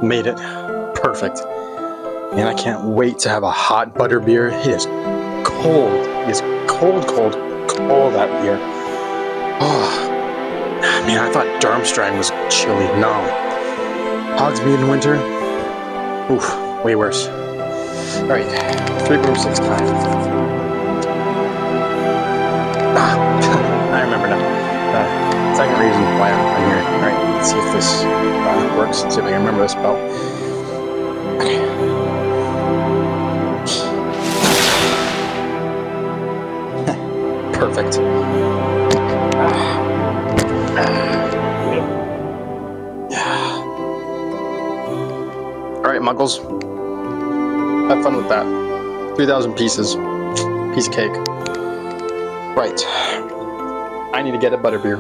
made it perfect. And I can't wait to have a hot butterbeer. It is cold. It is cold, cold, cold out here. Oh, man, I thought Darmstrang was chilly. No. Hogsmeade in winter? Oof, way worse. Alright, 3 brew 6 time. I remember now. Second reason why I'm here. Alright, let's see if this works. Let's see if I can remember this spell. Okay. Perfect. Alright, Muggles. Have fun with that. 3,000 pieces. Piece of cake. Right. I need to get a butterbeer.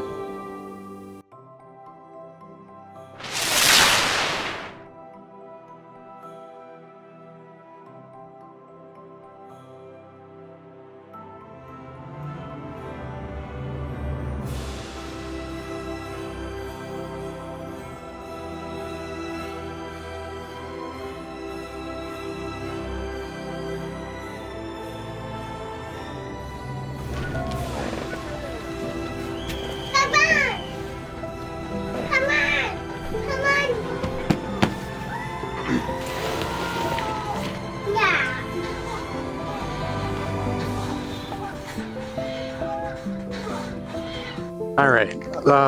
Alright,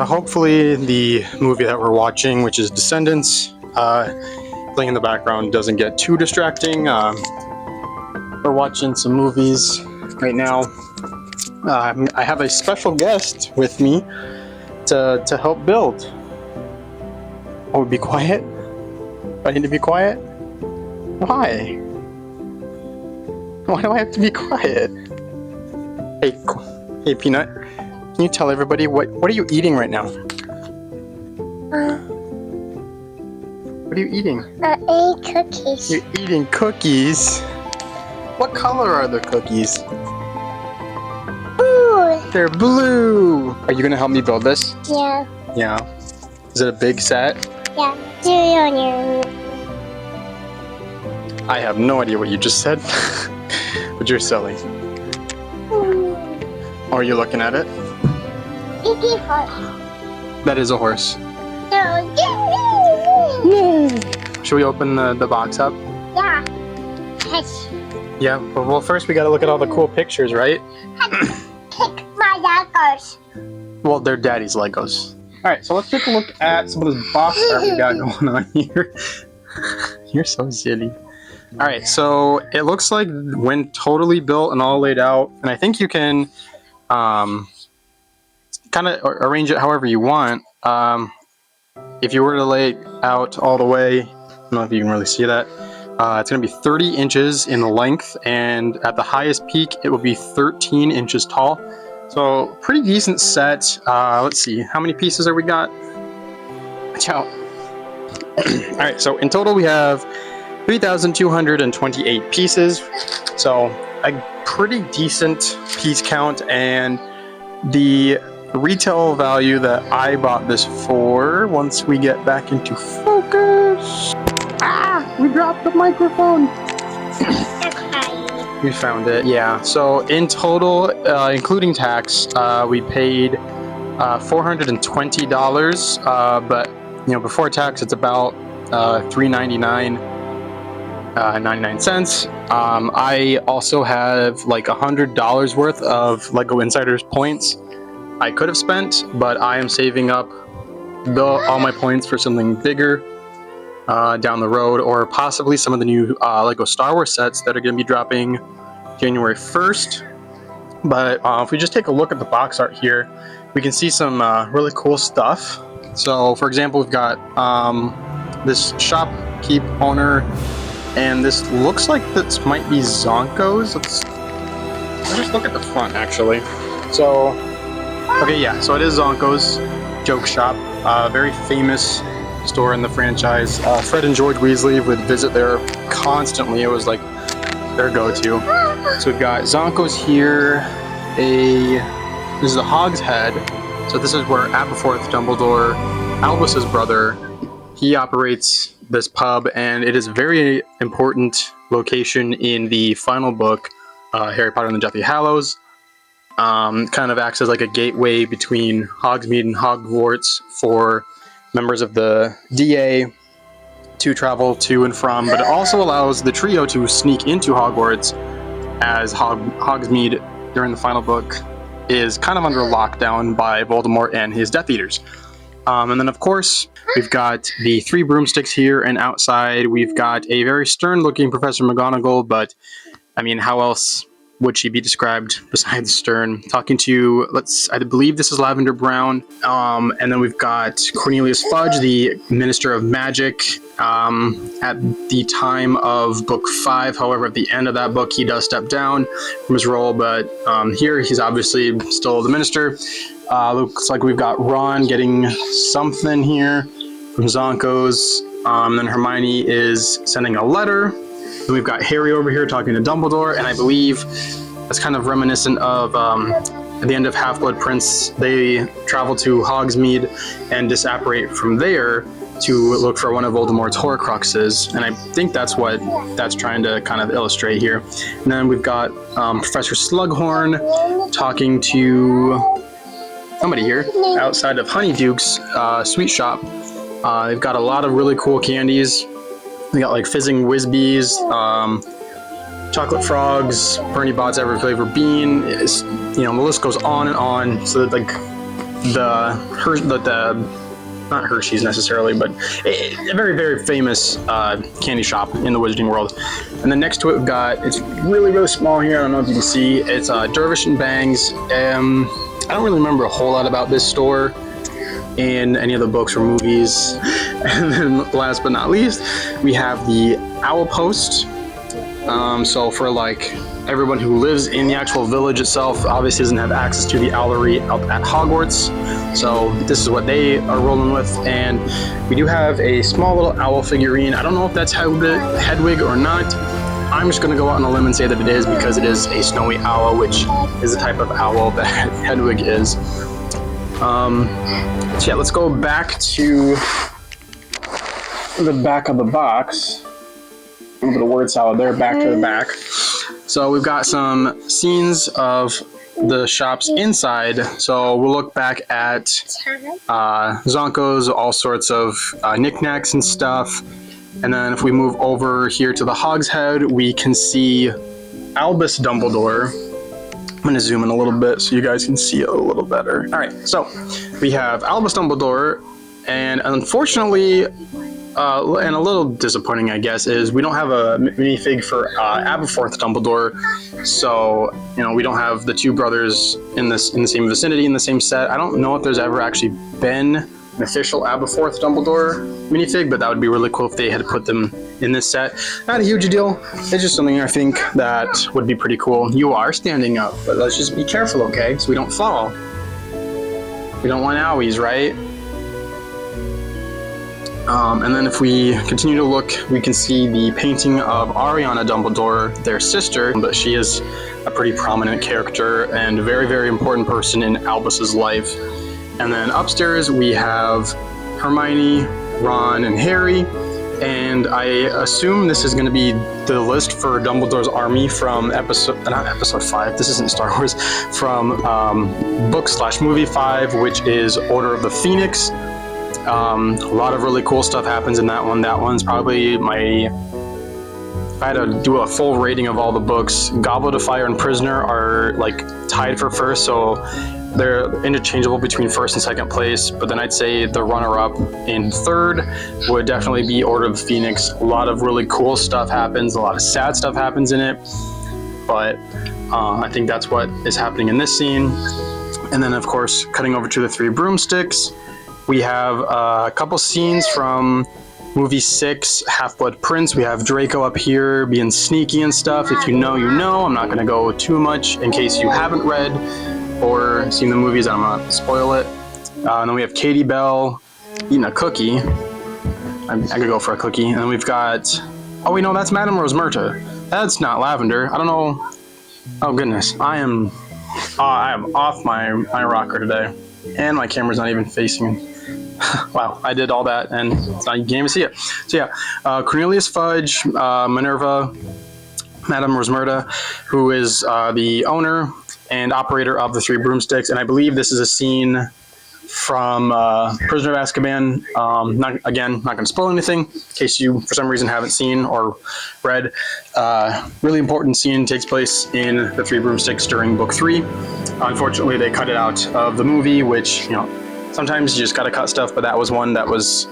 hopefully the movie that we're watching, which is Descendants, playing in the background doesn't get too distracting. We're watching some movies right now. I have a special guest with me to help build. Oh, be quiet? I need to be quiet? Why? Why do I have to be quiet? Hey, Peanut. Can you tell everybody what are you eating right now? What are you eating? I ate cookies. You're eating cookies? What color are the cookies? Ooh. They're blue! Are you gonna help me build this? Yeah. Yeah. Is it a big set? Yeah. Do it on your... I have no idea what you just said. But you're silly. Are you looking at it? Piggy horse. That is a horse. No, get me! Should we open the box up? Yeah. Yes. Yeah, well first we gotta look at all the cool pictures, right? Pick my Legos. Well, they're Daddy's Legos. Alright, so let's take a look at some of this box art we got going on here. You're so silly. Alright, so it looks like when totally built and all laid out, and I think you can kind of arrange it however you want. If you were to lay it out all the way, I don't know if you can really see that, it's going to be 30 inches in length, and at the highest peak it will be 13 inches tall. So pretty decent set. Let's see, how many pieces have we got? Watch out. Alright, so in total we have 3,228 pieces, so a pretty decent piece count, and the retail value that I bought this for, once we get back into focus. Ah, we dropped the microphone. We found it. Yeah, so in total, including tax, we paid $420, but you know, before tax it's about $399.99. 99 cents. I also have like $100 worth of Lego Insiders points I could have spent, but I am saving up all my points for something bigger down the road, or possibly some of the new Lego Star Wars sets that are going to be dropping January 1st. But if we just take a look at the box art here, we can see some really cool stuff. So for example, we've got this shopkeep owner, and this looks like this might be Zonko's. Let's just look at the front actually. So, okay, yeah, so it is Zonko's joke shop, very famous store in the franchise. Fred and George Weasley would visit there constantly. It was like their go-to. So we've got Zonko's here. This is the Hogshead. So this is where Aberforth Dumbledore, Albus's brother, he operates this pub, and it is a very important location in the final book, Harry Potter and the Deathly Hallows. Kind of acts as like a gateway between Hogsmeade and Hogwarts for members of the DA to travel to and from, but it also allows the trio to sneak into Hogwarts, as Hogsmeade during the final book is kind of under lockdown by Voldemort and his Death Eaters. And then, of course, we've got the 3 broomsticks here, and outside we've got a very stern-looking Professor McGonagall, but, I mean, how else would she be described besides stern? Talking to, I believe this is Lavender Brown. And then we've got Cornelius Fudge, the Minister of Magic, at the time of book 5. However, at the end of that book, he does step down from his role, but here he's obviously still the minister. Looks like we've got Ron getting something here from Zonko's. Then Hermione is sending a letter. And we've got Harry over here talking to Dumbledore, and I believe that's kind of reminiscent of at the end of Half-Blood Prince. They travel to Hogsmeade and disapparate from there to look for one of Voldemort's Horcruxes, and I think that's what that's trying to kind of illustrate here. And then we've got Professor Slughorn talking to somebody here outside of Honeyduke's sweet shop. They've got a lot of really cool candies. We got like fizzing Whizbees, chocolate frogs, Bernie Bott's every flavor bean. The list goes on and on. So that like not Hershey's necessarily, but a very, very famous candy shop in the Wizarding World. And then next to it we've got, it's really, really small here. I don't know if you can see. It's Dervish and Bangs. I don't really remember a whole lot about this store in any of the books or movies. And then last but not least, we have the Owl Post. So for like everyone who lives in the actual village itself, obviously doesn't have access to the owlery out at Hogwarts. So this is what they are rolling with. And we do have a small little owl figurine. I don't know if that's Hedwig or not. I'm just going to go out on a limb and say that it is, because it is a snowy owl, which is the type of owl that Hedwig is. So yeah, let's go back to the back of the box. A little bit of word salad there, back to the back. So we've got some scenes of the shops inside. So we'll look back at Zonko's, all sorts of knickknacks and stuff. And then if we move over here to the Hogshead, we can see Albus Dumbledore. I'm going to zoom in a little bit so you guys can see it a little better. All right, so we have Albus Dumbledore, and unfortunately, and a little disappointing, I guess, is we don't have a minifig for Aberforth Dumbledore. So, we don't have the 2 brothers in the same vicinity, in the same set. I don't know if there's ever actually been an official Aberforth Dumbledore minifig, but that would be really cool if they had put them in this set. Not a huge deal. It's just something I think that would be pretty cool. You are standing up, but let's just be careful, okay? So we don't fall. We don't want owies, right? And then if we continue to look, we can see the painting of Ariana Dumbledore, their sister, but she is a pretty prominent character and a very, very important person in Albus's life. And then upstairs we have Hermione, Ron, and Harry, and I assume this is going to be the list for Dumbledore's army from not episode 5, this isn't Star Wars, from book/movie 5, which is Order of the Phoenix. A lot of really cool stuff happens in that one. That one's probably if I had to do a full rating of all the books, Goblet of Fire and Prisoner are like tied for first, so they're interchangeable between first and second place. But then I'd say the runner-up in third would definitely be Order of the Phoenix. A lot of really cool stuff happens, a lot of sad stuff happens in it, but I think that's what is happening in this scene. And then of course, cutting over to the 3 broomsticks, we have a couple scenes from movie 6, Half-Blood Prince. We have Draco up here being sneaky and stuff. If you know, you know. I'm not going to go too much in case you haven't read or seen the movies. I'm not going to spoil it. And then we have Katie Bell eating a cookie. I could go for a cookie. And then we've got... Oh, wait, no, that's Madame Rosmerta. That's not Lavender. I don't know. Oh, goodness. I am off my rocker today. And my camera's not even facing Wow, I did all that, and it's not, you can't even see it. So yeah, Cornelius Fudge, Minerva, Madame Rosmerta, who is the owner and operator of the Three Broomsticks, and I believe this is a scene from Prisoner of Azkaban. Not going to spoil anything in case you, for some reason, haven't seen or read. Really important scene takes place in the Three Broomsticks during Book 3. Unfortunately, they cut it out of the movie, which, you know, sometimes you just got to cut stuff, but that was one that was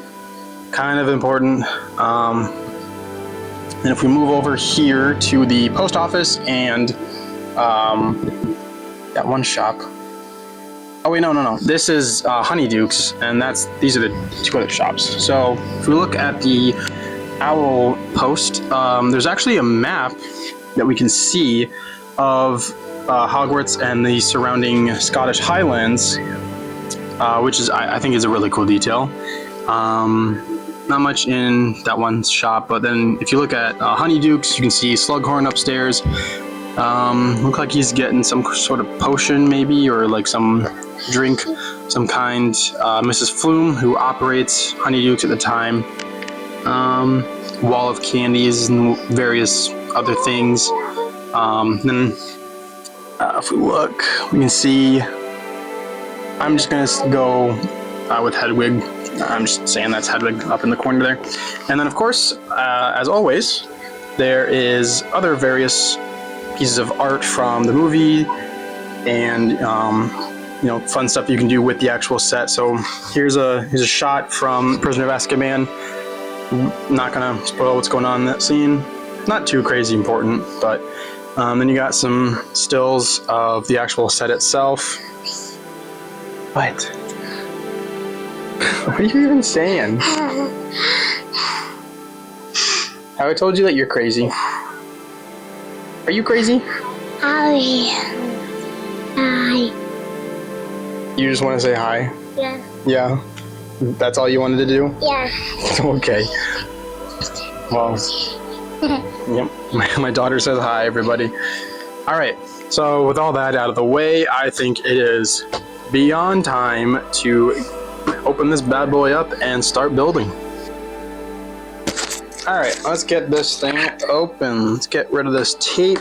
kind of important. And if we move over here to the post office and that one shop. Oh wait, no. This is Honeydukes, and these are the two other shops. So if we look at the Owl Post, there's actually a map that we can see of Hogwarts and the surrounding Scottish Highlands, which is I think is a really cool detail. Not much in that one shop, but then if you look at Honeydukes, you can see Slughorn upstairs. Look like he's getting some sort of potion maybe, or like some drink, some kind. Mrs. Flume, who operates Honeydukes at the time. Wall of candies and various other things. Then if we look, we can see, I'm just gonna go with Hedwig. I'm just saying that's Hedwig up in the corner there. And then of course, as always, there is other various pieces of art from the movie and you know, fun stuff you can do with the actual set. So here's a shot from Prisoner of Azkaban. Not gonna spoil what's going on in that scene. Not too crazy important, but then you got some stills of the actual set itself. What? What are you even saying? Have I told you that you're crazy? Are you crazy? Hi. You just want to say hi? Yeah. Yeah? That's all you wanted to do? Yeah. Okay. Well, yep. My daughter says hi, everybody. All right. So with all that out of the way, I think it is beyond time to open this bad boy up and start building. All right, let's get this thing open. Let's get rid of this tape.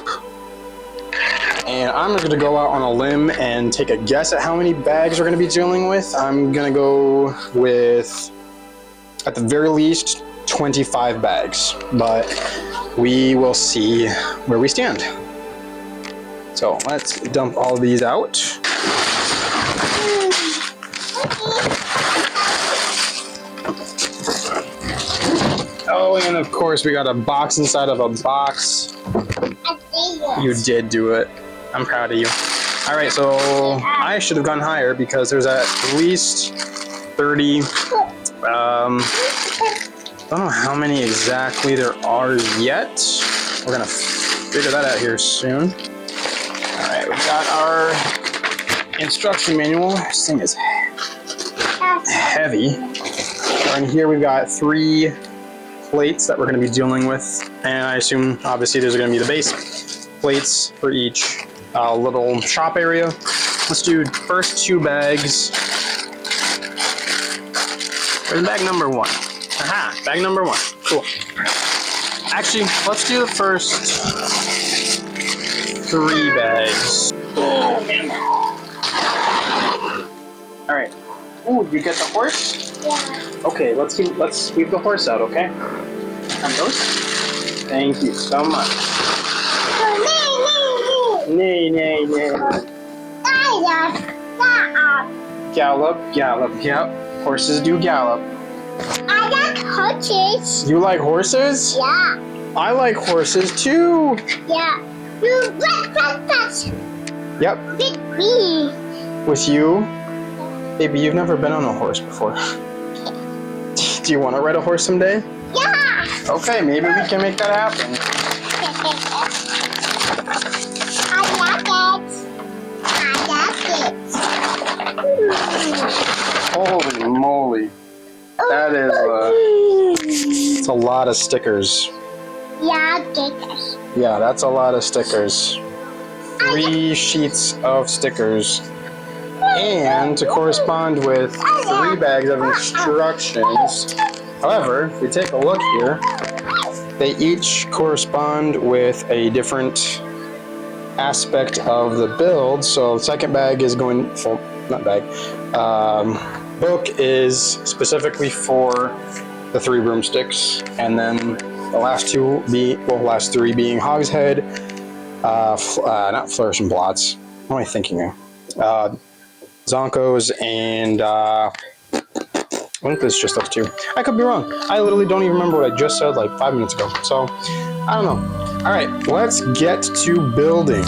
And I'm just gonna go out on a limb and take a guess at how many bags we're gonna be dealing with. I'm gonna go with, at the very least, 25 bags, but we will see where we stand. So let's dump all of these out. Oh, and of course we got a box inside of a box. You did do it. I'm proud of you. All right, so I should have gone higher because there's at least 30. Don't know how many exactly there are yet. We're gonna figure that out here soon. All right, we got our instruction manual. This thing is heavy. And here we've got 3 plates that we're going to be dealing with, and I assume obviously there's going to be the base plates for each little shop area. Let's do the first 2 bags. Where's bag number 1? Aha, bag number 1. Cool. Actually, let's do the first 3 bags. Oh man. All right. Ooh, you get the horse? Yeah. Okay, let's sweep the horse out, okay? And those? Thank you so much. Nay. Gallop. Yep. Horses do gallop. I like horses. You like horses? Yeah. I like horses too. Yeah. You like Yep. with me. With you? Baby, you've never been on a horse before. Do you want to ride a horse someday? Yeah. Okay, maybe we can make that happen. I like it. Holy moly. That is it's a lot of stickers. Yeah, stickers. Yeah, that's a lot of stickers. 3 sheets of stickers. and to correspond with 3 bags of instructions. However, if we take a look here, they each correspond with a different aspect of the build. So the second bag is going for, not bag, book is specifically for the 3 broomsticks, and then the last 3 being Hogshead, not Flourishing Blots. What am I thinking of? Zonkos, and I think there's just those 2. I could be wrong. I literally don't even remember what I just said like 5 minutes ago. So, I don't know. All right, let's get to building.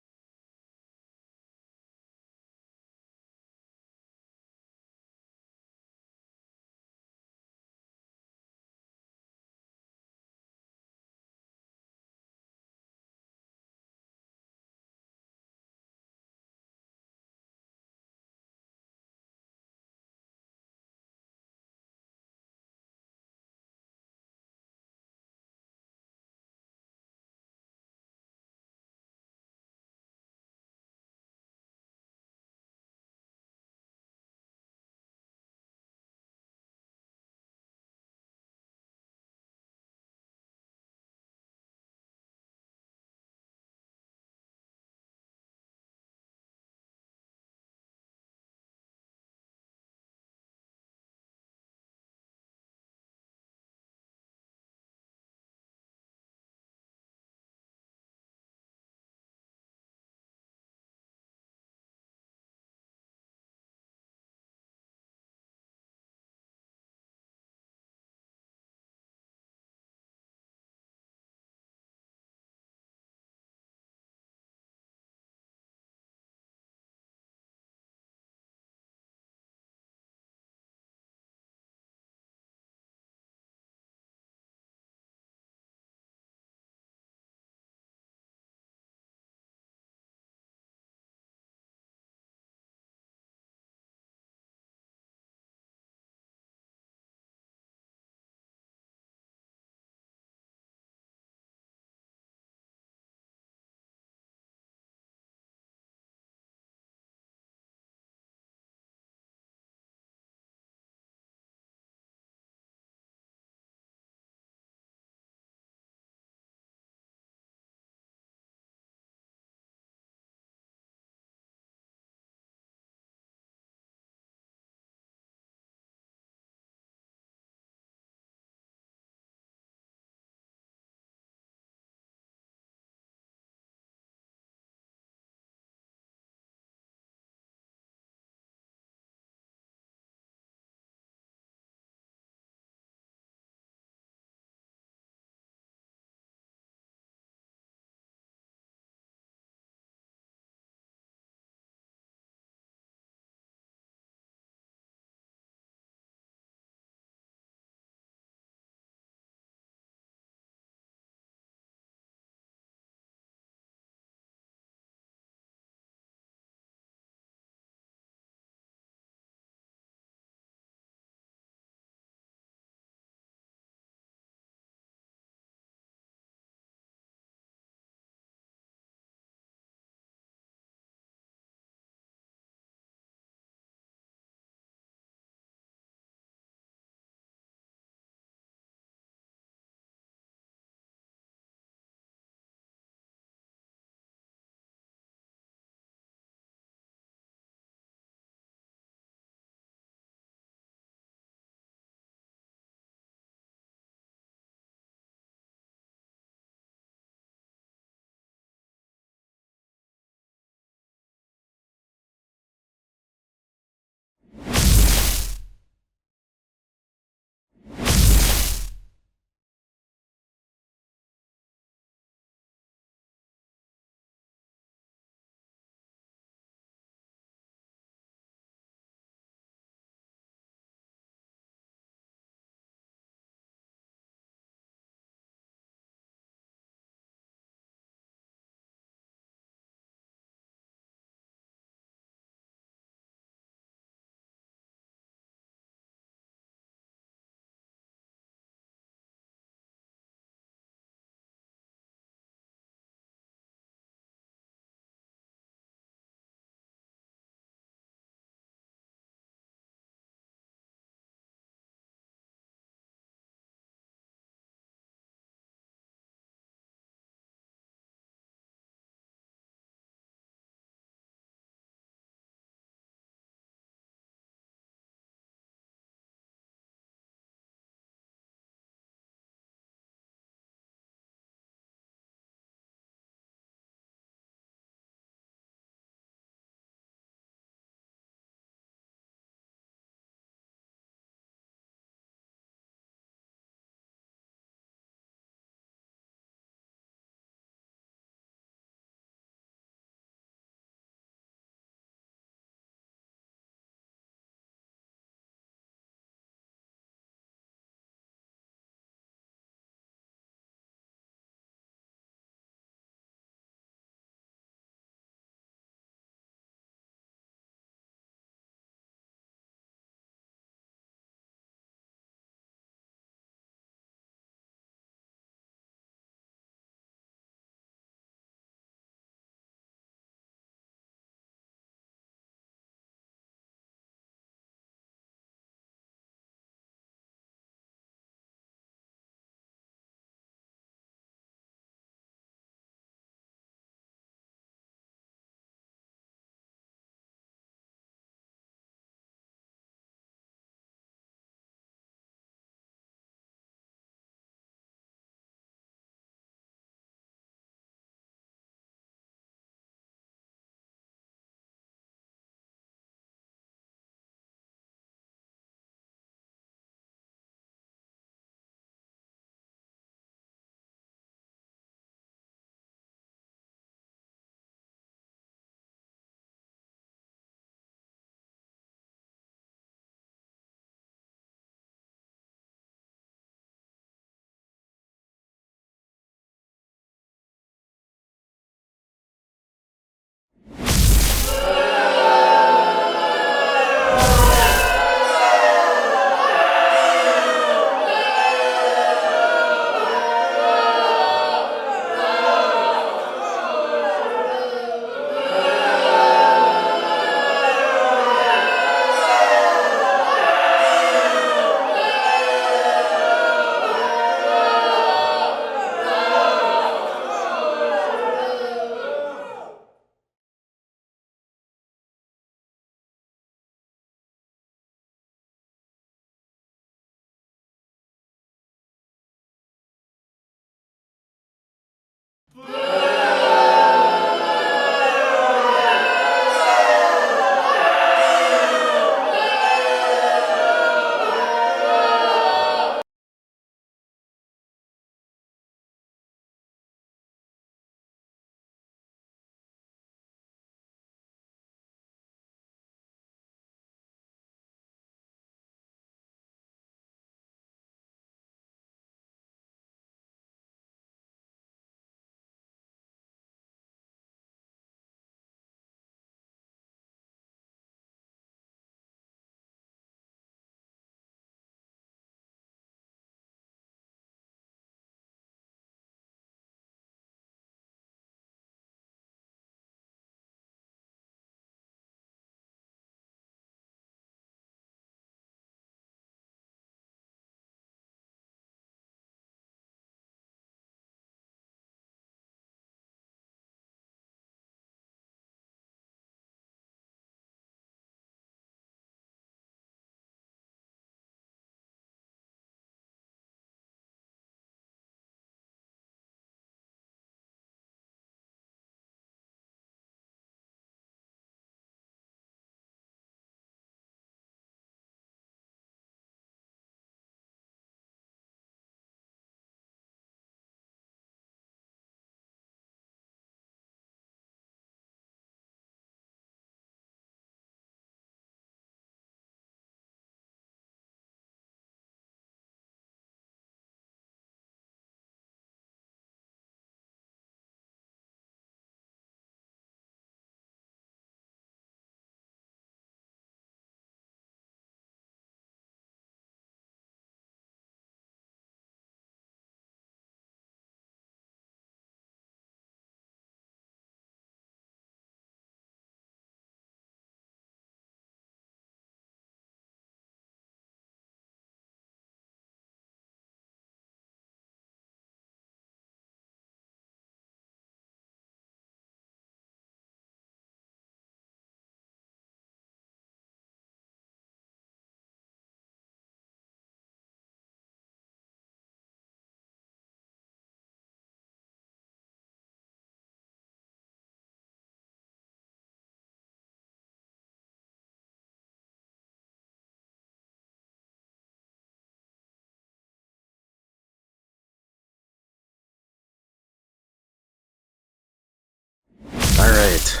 right.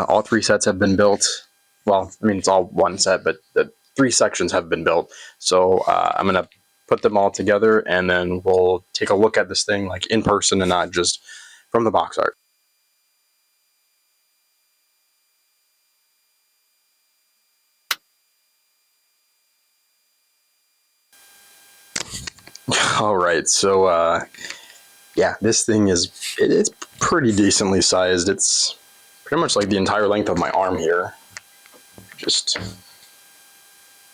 All 3 sets have been built. Well, I mean, it's all one set, but the 3 sections have been built. So I'm going to put them all together, and then we'll take a look at this thing like in person and not just from the box art. All right, so yeah, this thing it's pretty decently sized. It's pretty much like the entire length of my arm here, just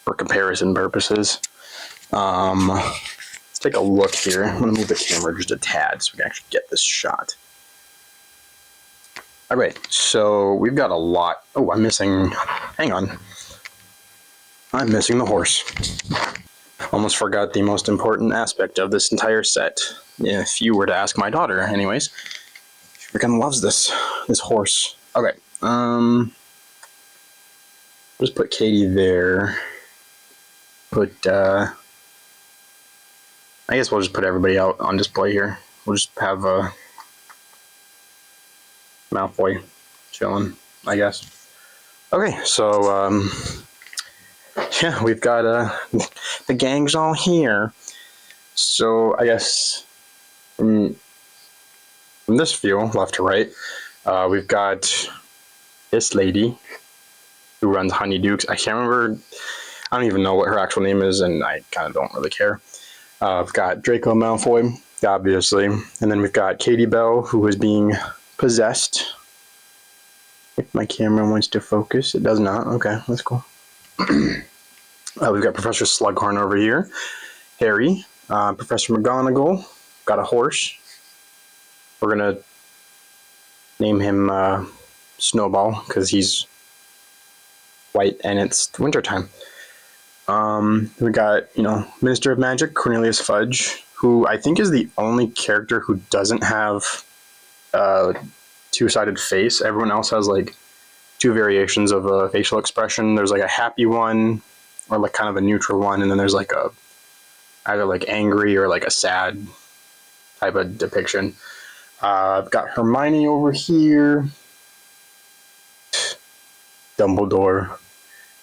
for comparison purposes. Let's take a look here. I'm gonna move the camera just a tad so we can actually get this shot. All right, so we've got a lot. Oh, I'm missing. Hang on. I'm missing the horse. Almost forgot the most important aspect of this entire set. If you were to ask my daughter, anyways, she freaking loves this horse. Okay, just put Katie there. Put I guess we'll just put everybody out on display here. We'll just have Malfoy chilling, I guess. Okay, so yeah, we've got the gang's all here. So I guess from this view, left to right, we've got this lady who runs Honeydukes. I can't remember. I don't even know what her actual name is, and I kind of don't really care. We've got Draco Malfoy, obviously, and then we've got Katie Bell, who is being possessed. If my camera wants to focus, it does not. Okay, that's cool. We've got Professor Slughorn over here, Harry, Professor McGonagall, got a horse. We're gonna name him Snowball because he's white and it's wintertime. We got, Minister of Magic, Cornelius Fudge, who I think is the only character who doesn't have a 2-sided face. Everyone else has like 2 variations of a facial expression. There's like a happy one, or like kind of a neutral one, and then there's like either like angry or like a sad type of depiction. I've got Hermione over here, Dumbledore,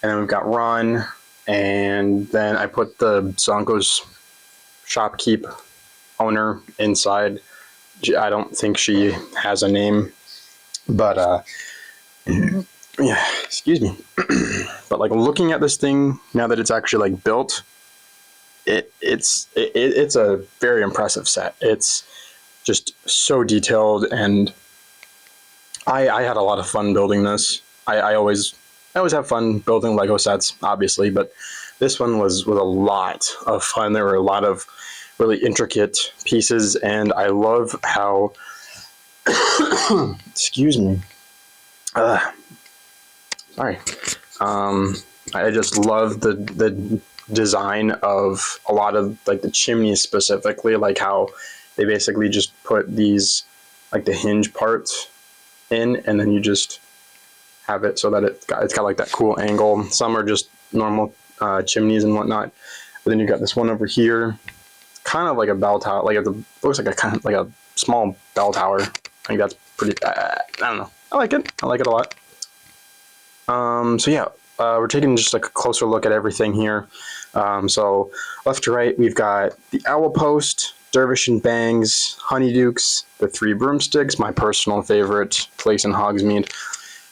and then we've got Ron, and then I put the Zonko's shopkeep owner inside. I don't think she has a name, but yeah, excuse me. But like looking at this thing now that it's actually like built, it's a very impressive set. It's just so detailed, and I had a lot of fun building this. I always have fun building Lego sets, obviously, but this one was a lot of fun. There were a lot of really intricate pieces, and I love how excuse me. Sorry. I just love the design of a lot of like the chimneys specifically, like how they basically just put these like the hinge parts in, and then you just have it so that it's got like that cool angle. Some are just normal chimneys and whatnot, but then you got this one over here, kind of like a bell tower, like it looks like a kind of like a small bell tower. I think that's pretty. I don't know. I like it a lot. So yeah, we're taking just like a closer look at everything here. So left to right, we've got the Owl Post, Dervish and Bangs, Honeydukes, the 3 Broomsticks, my personal favorite place in Hogsmeade.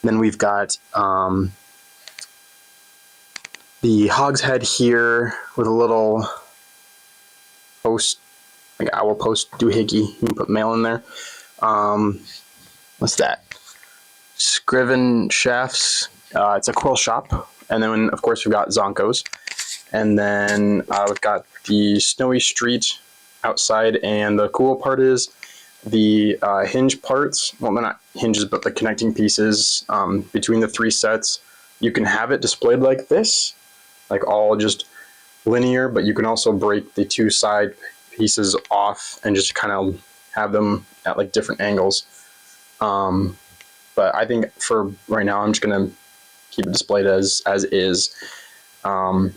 Then we've got the Hogshead here with a little post, like Owl Post doohickey. You can put mail in there. What's that? Scriven Shafts. It's a quill shop. And then, of course, we've got Zonko's. And then we've got the Snowy Street outside. And the cool part is the hinge parts. Well, they're not hinges, but the connecting pieces between the 3 sets. You can have it displayed like this, like all just linear, but you can also break the 2 side pieces off and just kind of have them at like different angles. But I think for right now, I'm just going to keep it displayed as is. I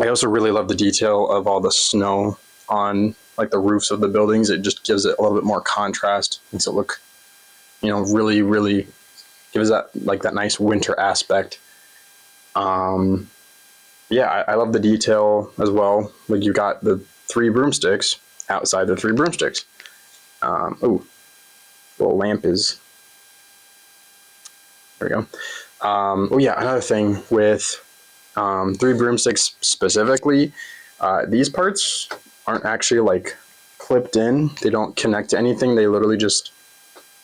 also really love the detail of all the snow on like the roofs of the buildings. It just gives it a little bit more contrast, makes it look, really, really gives that like that nice winter aspect. Yeah, I love the detail as well. Like you got the 3 broomsticks outside the 3 broomsticks. Oh, little lamp is. There we go. Oh yeah, another thing with 3 broomsticks specifically, these parts aren't actually like clipped in. They don't connect to anything. They literally just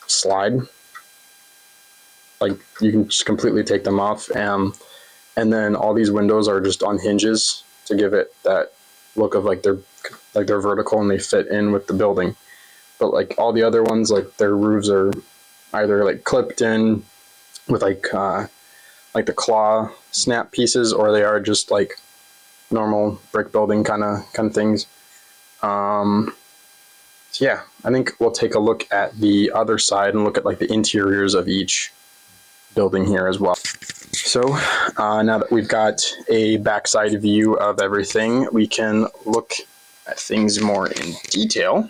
slide. Like you can just completely take them off. And then all these windows are just on hinges to give it that look of like they're vertical and they fit in with the building. But like all the other ones, like their roofs are either like clipped in with like the claw snap pieces, or they are just like normal brick building kind of things. So yeah, I think we'll take a look at the other side and look at like the interiors of each building here as well. So now that we've got a backside view of everything, we can look at things more in detail.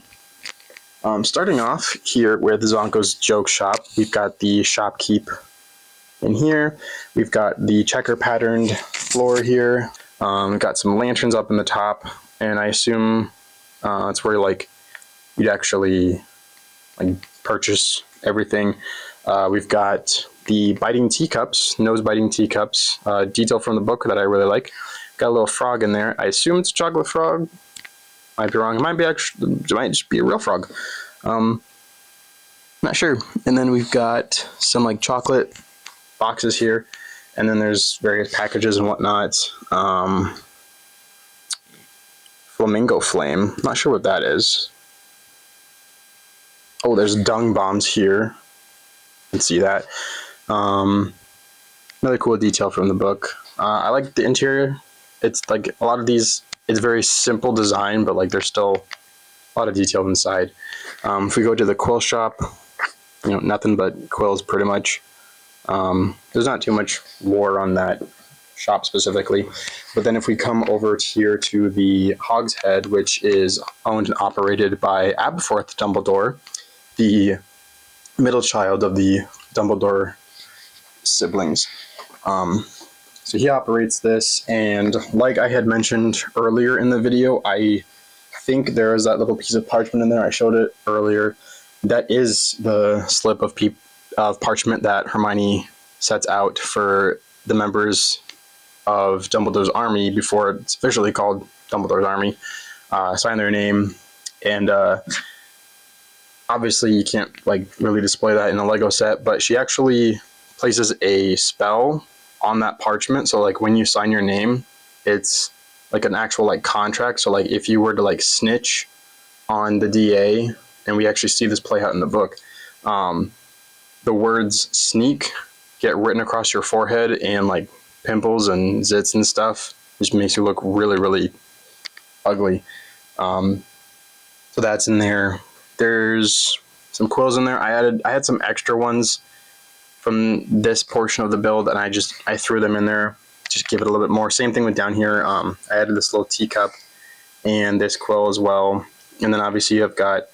Starting off here with Zonko's joke shop, we've got the shopkeep in here. We've got the checker patterned floor here. We've got some lanterns up in the top, and I assume it's where like you'd actually like purchase everything. We've got the biting teacups, nose biting teacups, detail from the book that I really like. Got a little frog in there. I assume it's a chocolate frog. Might be wrong. It might just be a real frog. Not sure. And then we've got some like chocolate boxes here, and then there's various packages and whatnot. Flamingo flame. Not sure what that is. Oh, there's dung bombs here. You can see that. Another cool detail from the book. I like the interior. It's like a lot of these, it's very simple design, but like there's still a lot of detail inside. If we go to the quill shop, you know, nothing but quills pretty much. There's not too much lore on that shop specifically. But then if we come over here to the Hogshead, which is owned and operated by Aberforth Dumbledore, the middle child of the Dumbledore siblings. So he operates this, and like I had mentioned earlier in the video, I think there is that little piece of parchment in there. I showed it earlier. That is the slip of parchment that Hermione sets out for the members of Dumbledore's army before it's officially called Dumbledore's army. Sign their name, and obviously you can't like really display that in a Lego set, but she actually places a spell on that parchment. So like when you sign your name, it's like an actual like contract. So like if you were to like snitch on the DA, and we actually see this play out in the book, the words sneak get written across your forehead, and like pimples and zits and stuff just makes you look really, really ugly. So that's in there. There's some quills in there. I had some extra ones from this portion of the build, and I threw them in there, just give it a little bit more. Same thing with down here. I added this little teacup and this quill as well. And then obviously you've got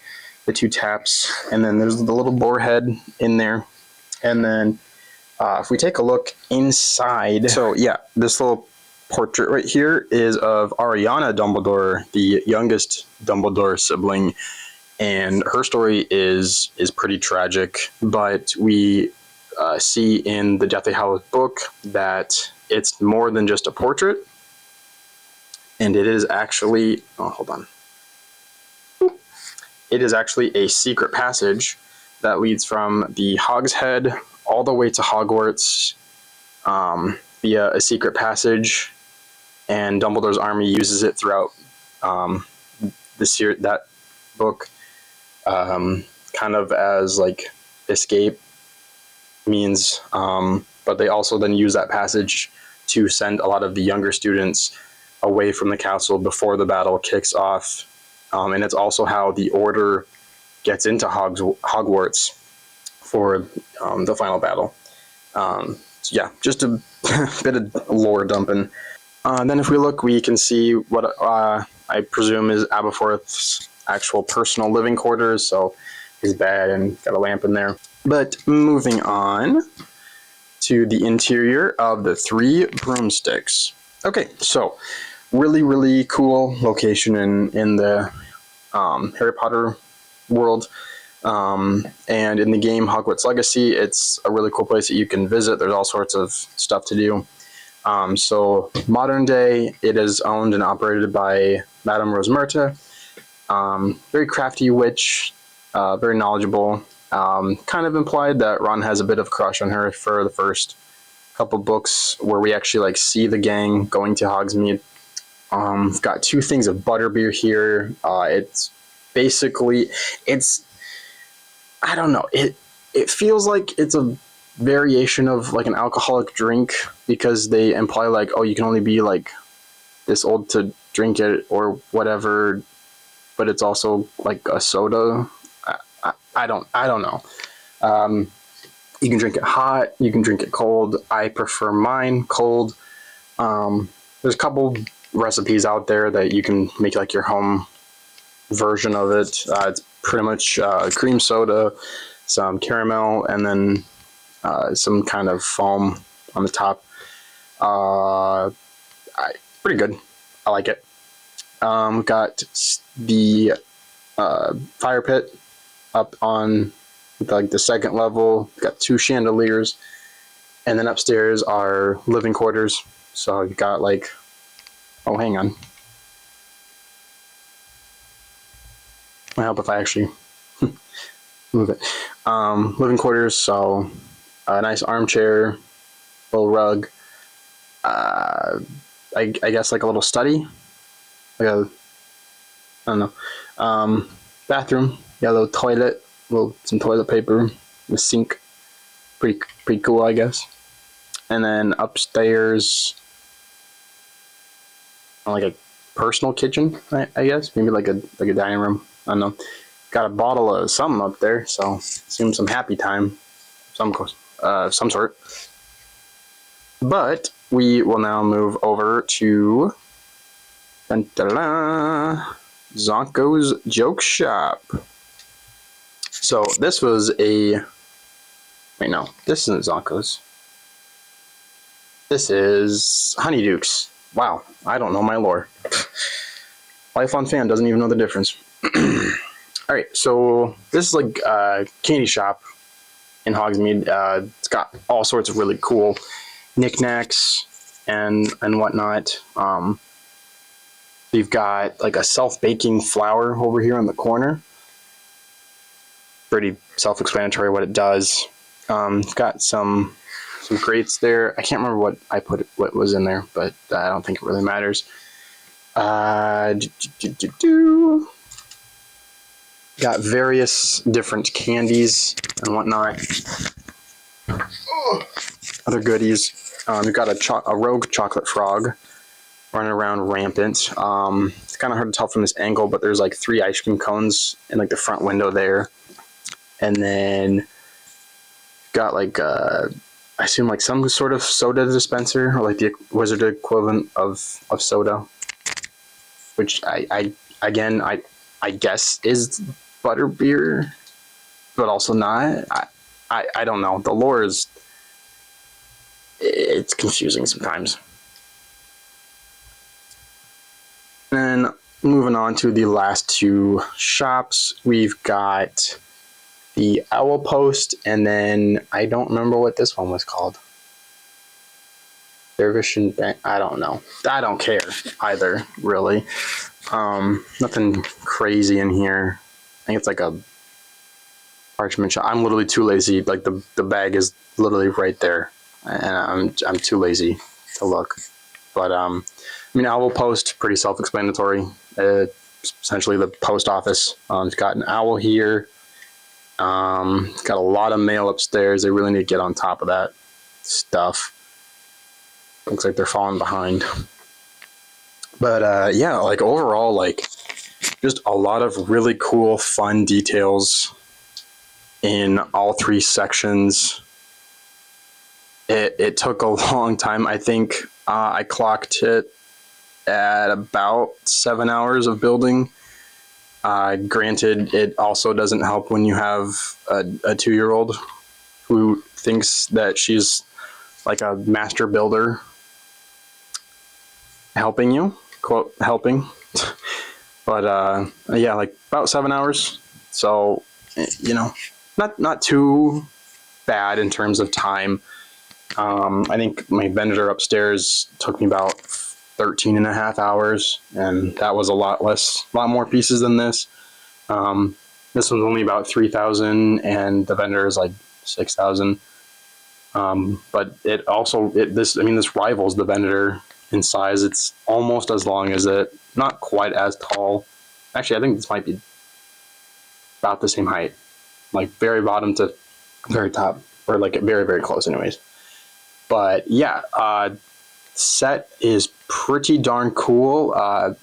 the 2 taps, and then there's the little boar head in there. And then if we take a look inside, so yeah, this little portrait right here is of Ariana Dumbledore, the youngest Dumbledore sibling, and her story is pretty tragic. But we see in the Deathly Hallows book that it's more than just a portrait, and it is actually, oh, hold on. It is actually a secret passage that leads from the Hogshead all the way to Hogwarts via a secret passage, and Dumbledore's army uses it throughout that book, kind of as like escape means, but they also then use that passage to send a lot of the younger students away from the castle before the battle kicks off. And it's also how the Order gets into Hogwarts for the final battle. So yeah, just a bit of lore dumping. Then if we look, we can see what I presume is Aberforth's actual personal living quarters. So his bed, and got a lamp in there. But moving on, to the interior of the Three Broomsticks. Okay, so really cool location in the Harry Potter world. And in the game Hogwarts Legacy, it's a really cool place that you can visit. There's all sorts of stuff to do. So modern day, it is owned and operated by Madame Rosmerta. Very crafty witch, very knowledgeable. Kind of implied that Ron has a bit of a crush on her for the first couple books, where we actually like see the gang going to Hogsmeade. Got 2 things of butterbeer here. It's basically, I don't know. It feels like it's a variation of like an alcoholic drink, because they imply like, oh, you can only be like this old to drink it or whatever, but it's also like a soda. I don't know. You can drink it hot, you can drink it cold. I prefer mine cold. There's a couple recipes out there that you can make like your home version of it. It's pretty much cream soda, some caramel, and then some kind of foam on the top. Pretty good. I like it. We've got the fire pit up on like the second level. We've got 2 chandeliers, and then upstairs are living quarters. So you've got like, oh, hang on. Might help if I actually move it. Living quarters, so a nice armchair, little rug. I guess like a little study, like I don't know. Bathroom, yeah, a little toilet, some toilet paper, the sink, pretty cool, I guess. And then upstairs, like a personal kitchen, I guess, maybe like a dining room. I don't know. Got a bottle of something up there, so seems some happy time, some sort. But we will now move over to Zonko's Joke Shop. So this was a... Wait, no. This isn't Zonko's. This is Honeyduke's. Wow, I don't know my lore. Lifelong fan doesn't even know the difference. Alright, so this is like a candy shop in Hogsmeade. It's got all sorts of really cool knickknacks and whatnot. We've got like a self-baking flour over here in the corner. Pretty self-explanatory what it does. Got some grates there. I can't remember what was in there, but I don't think it really matters. Got various different candies and whatnot. Other goodies. We've got a rogue chocolate frog running around rampant. It's kind of hard to tell from this angle, but there's like 3 ice cream cones in like the front window there. And then got like I assume like some sort of soda dispenser, or like the wizard equivalent of soda, which I guess is butterbeer, but also not. I don't know. The lore it's confusing sometimes. And then moving on to the last 2 shops, we've got the Owl Post, and then I don't remember what this one was called. Dervish and Bank. I don't know. I don't care either, really. Nothing crazy in here. I think it's like a parchment shop. I'm literally too lazy. Like the bag is literally right there, and I'm too lazy to look. But I mean, Owl Post, pretty self-explanatory. Essentially the post office. It's got an owl here. It's got a lot of mail upstairs. They really need to get on top of that stuff. Looks like they're falling behind. But yeah, like overall, like just a lot of really cool, fun details in all 3 sections. It took a long time. I think I clocked it at about 7 hours of building. Granted, it also doesn't help when you have a 2-year-old who thinks that she's like a master builder helping you, quote, helping. But yeah, like about 7 hours. So, you know, not too bad in terms of time. I think my Venator upstairs took me about 13 and a half hours, and that was a lot more pieces than this. This one's only about 3,000, and the Venator is like 6,000. But this rivals the Venator in size. It's almost as long as it, not quite as tall. Actually, I think this might be about the same height, like very bottom to very top, or like very, very close anyways. But yeah, set is pretty darn cool.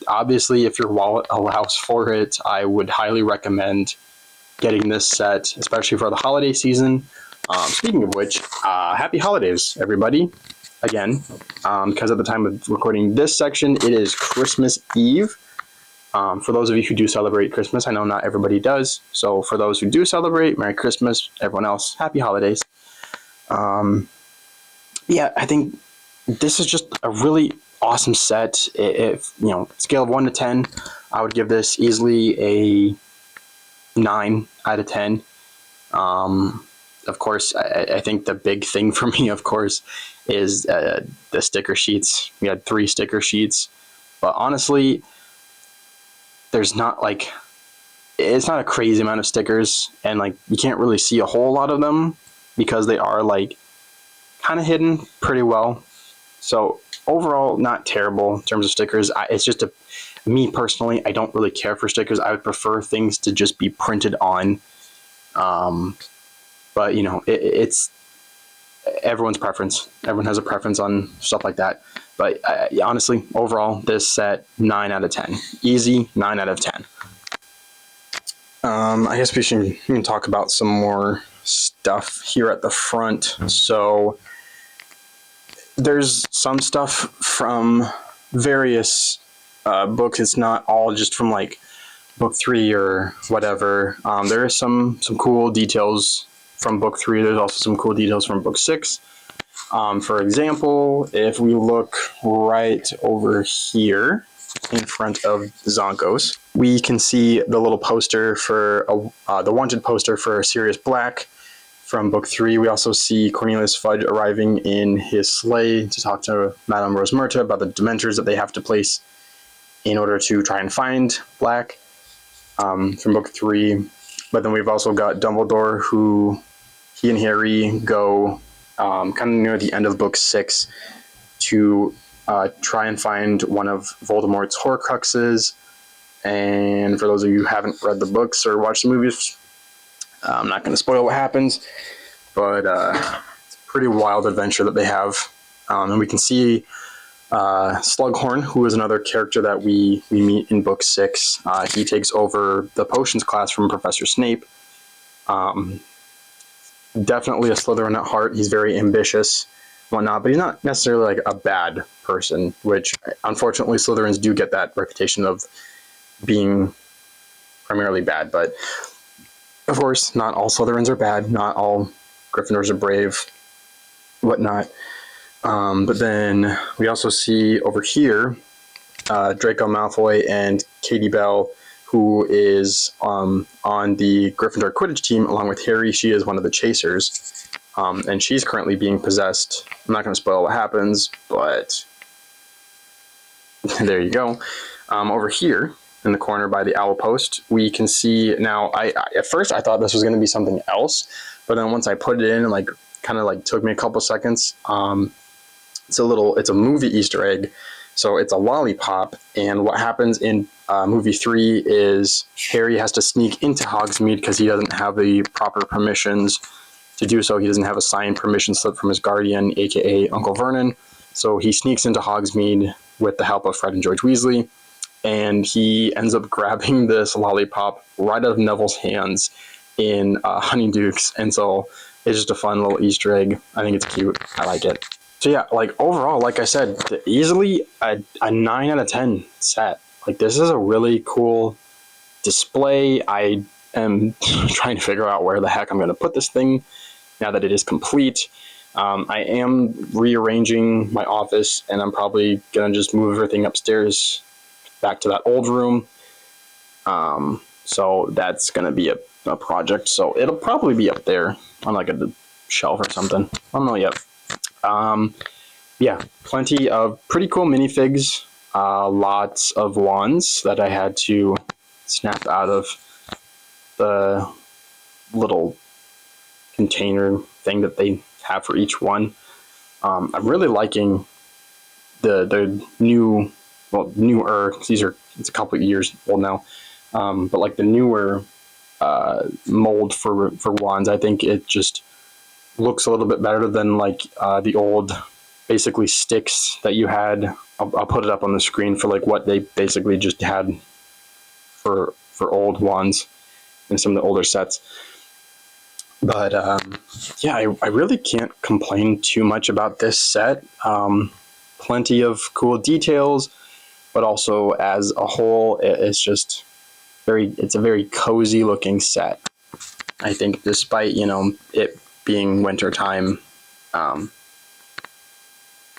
Obviously, if your wallet allows for it, I would highly recommend getting this set, especially for the holiday season. Speaking of which, happy holidays, everybody. Again, because at the time of recording this section, it is Christmas Eve. For those of you who do celebrate Christmas, I know not everybody does. So for those who do celebrate, Merry Christmas. Everyone else, happy holidays. Yeah, I think this is just a really awesome set. If, you know, scale of 1 to 10, I would give this easily a 9 out of 10. Of course, I think the big thing for me, of course, is the sticker sheets. We had 3 sticker sheets, but honestly, there's not like, it's not a crazy amount of stickers, and like you can't really see a whole lot of them because they are like kind of hidden pretty well. So overall, not terrible in terms of stickers. It's just me personally, I don't really care for stickers. I would prefer things to just be printed on. But you know, it's everyone's preference. Everyone has a preference on stuff like that. But honestly, overall, this set, 9 out of 10. Easy, 9 out of 10. I guess we can talk about some more stuff here at the front. So there's some stuff from various books. It's not all just from like book 3 or whatever. There are some cool details from book 3. There's also some cool details from book 6. For example, if we look right over here in front of Zonkos, we can see the little poster for the wanted poster for Sirius Black from book 3. We also see Cornelius Fudge arriving in his sleigh to talk to Madame Rosmerta about the Dementors that they have to place in order to try and find Black from book 3. But then we've also got Dumbledore, who he and Harry go kind of near the end of book 6 to try and find one of Voldemort's Horcruxes. And for those of you who haven't read the books or watched the movies, I'm not going to spoil what happens, but it's a pretty wild adventure that they have. And we can see Slughorn, who is another character that we meet in book 6. He takes over the potions class from Professor Snape. Definitely a Slytherin at heart. He's very ambitious, whatnot, but he's not necessarily like a bad person, which unfortunately Slytherins do get that reputation of being primarily bad. But of course, not all Slytherins are bad. Not all Gryffindors are brave, whatnot. But then we also see over here Draco Malfoy and Katie Bell, who is on the Gryffindor Quidditch team along with Harry. She is one of the chasers, and she's currently being possessed. I'm not going to spoil what happens, but there you go. Over here in the corner by the owl post, we can see now. At first I thought this was going to be something else, but then once I put it in, and like kind of like took me a couple seconds. It's a movie Easter egg. So it's a lollipop, and what happens in movie 3 is Harry has to sneak into Hogsmeade because he doesn't have the proper permissions to do so. He doesn't have a signed permission slip from his guardian, aka Uncle Vernon. So he sneaks into Hogsmeade with the help of Fred and George Weasley, and he ends up grabbing this lollipop right out of Neville's hands in Honeydukes. And so it's just a fun little Easter egg. I think it's cute. I like it. So yeah, like overall, like I said, easily a 9 out of 10 set. Like this is a really cool display. I am trying to figure out where the heck I'm going to put this thing now that it is complete. I am rearranging my office, and I'm probably gonna just move everything upstairs back to that old room. So that's gonna be a project. So it'll probably be up there on like a shelf or something. I don't know yet. Yeah, plenty of pretty cool minifigs. Lots of wands that I had to snap out of the little container thing that they have for each one. I'm really liking the new, well, newer, because it's a couple of years old now, but like the newer mold for wands. I think it just looks a little bit better than like the old basically sticks that you had. I'll put it up on the screen for like what they basically just had for old wands in some of the older sets. But yeah, I really can't complain too much about this set. Plenty of cool details, but also as a whole, it's just it's a very cozy looking set. I think despite, it being winter time,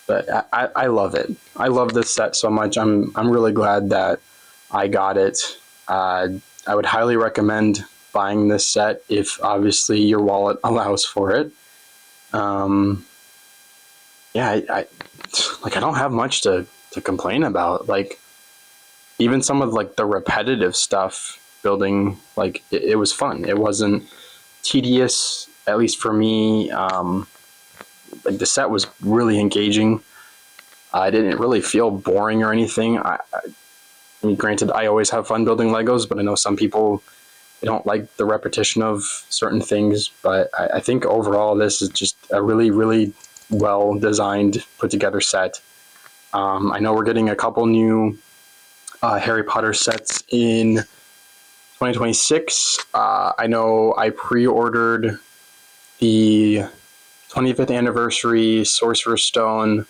but I love it. I love this set so much. I'm really glad that I got it. I would highly recommend buying this set if obviously your wallet allows for it. Yeah, I don't have much to complain about. Like, even some of like the repetitive stuff building, like it was fun. It wasn't tedious, at least for me. Like the set was really engaging. I didn't really feel boring or anything. I mean, granted, I always have fun building Legos, but I know some people, they don't like the repetition of certain things. But I think overall, this is just a really, really well designed, put together set. I know we're getting a couple new Harry Potter sets in 2026. I know I pre-ordered the 25th anniversary Sorcerer's Stone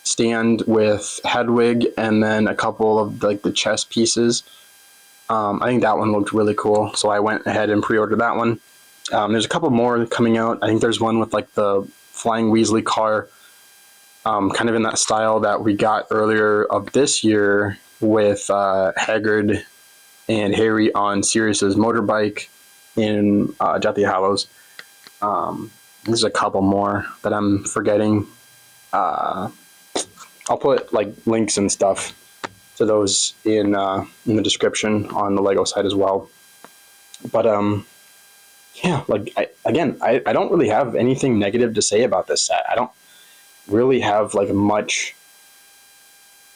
stand with Hedwig, and then a couple of like the chess pieces. I think that one looked really cool, so I went ahead and pre-ordered that one. There's a couple more coming out. I think there's one with like the flying Weasley car, kind of in that style that we got earlier of this year with Hagrid and Harry on Sirius's motorbike in Deathly Hallows. There's a couple more that I'm forgetting. I'll put like links and stuff to those in the description on the Lego site as well. But yeah, like I don't really have anything negative to say about this set. I don't really have like much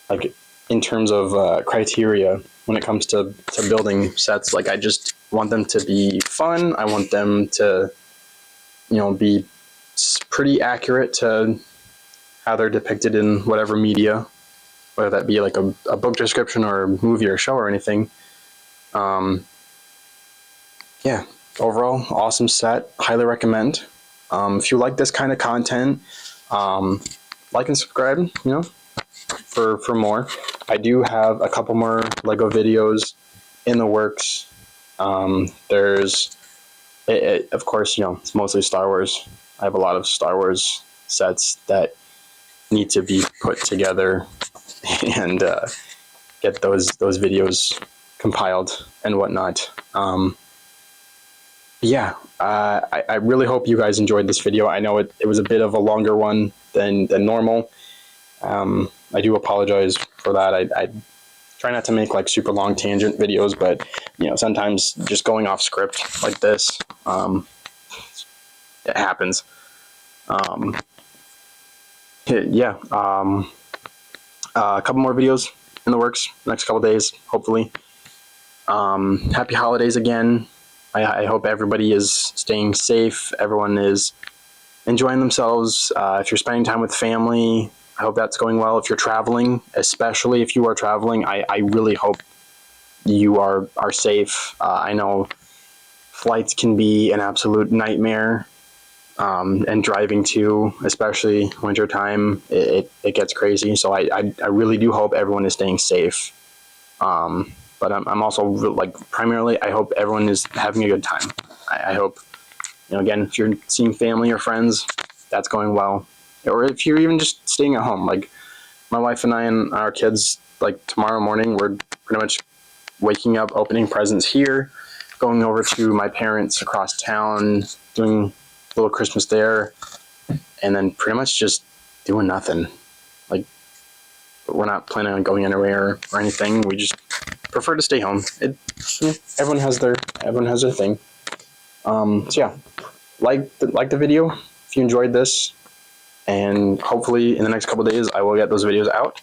like in terms of criteria when it comes to building sets. Like I just want them to be fun. I want them to be pretty accurate to how they're depicted in whatever media, whether that be like a book description or a movie or show or anything. Yeah, overall, awesome set. Highly recommend. If you like this kind of content, like and subscribe, for more. I do have a couple more Lego videos in the works. There's, of course, it's mostly Star Wars. I have a lot of Star Wars sets that need to be put together and get those videos compiled and whatnot. Yeah, I really hope you guys enjoyed this video. I know it was a bit of a longer one than normal. I do apologize for that. I try not to make like super long tangent videos, but sometimes just going off script like this, it happens. Yeah, a couple more videos in the works next couple days, hopefully. Happy holidays again. I hope everybody is staying safe. Everyone is enjoying themselves. If you're spending time with family, I hope that's going well. If you're traveling, especially if you are traveling, I really hope you are safe. I know flights can be an absolute nightmare, and driving too, especially wintertime, it gets crazy. So I really do hope everyone is staying safe. But I'm also like primarily, I hope everyone is having a good time. I hope again, if you're seeing family or friends, that's going well. Or if you're even just staying at home, like my wife and I and our kids, like tomorrow morning, we're pretty much waking up, opening presents here, going over to my parents across town, doing a little Christmas there, and then pretty much just doing nothing. Like, we're not planning on going anywhere or anything. We just prefer to stay home. Everyone has their thing. So yeah, like the video if you enjoyed this, and hopefully in the next couple days I will get those videos out.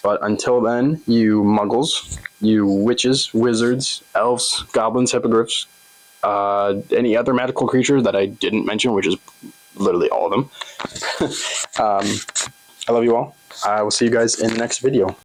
But until then, you muggles, you witches, wizards, elves, goblins, hippogriffs, any other magical creatures that I didn't mention, which is literally all of them. I love you all. I will see you guys in the next video.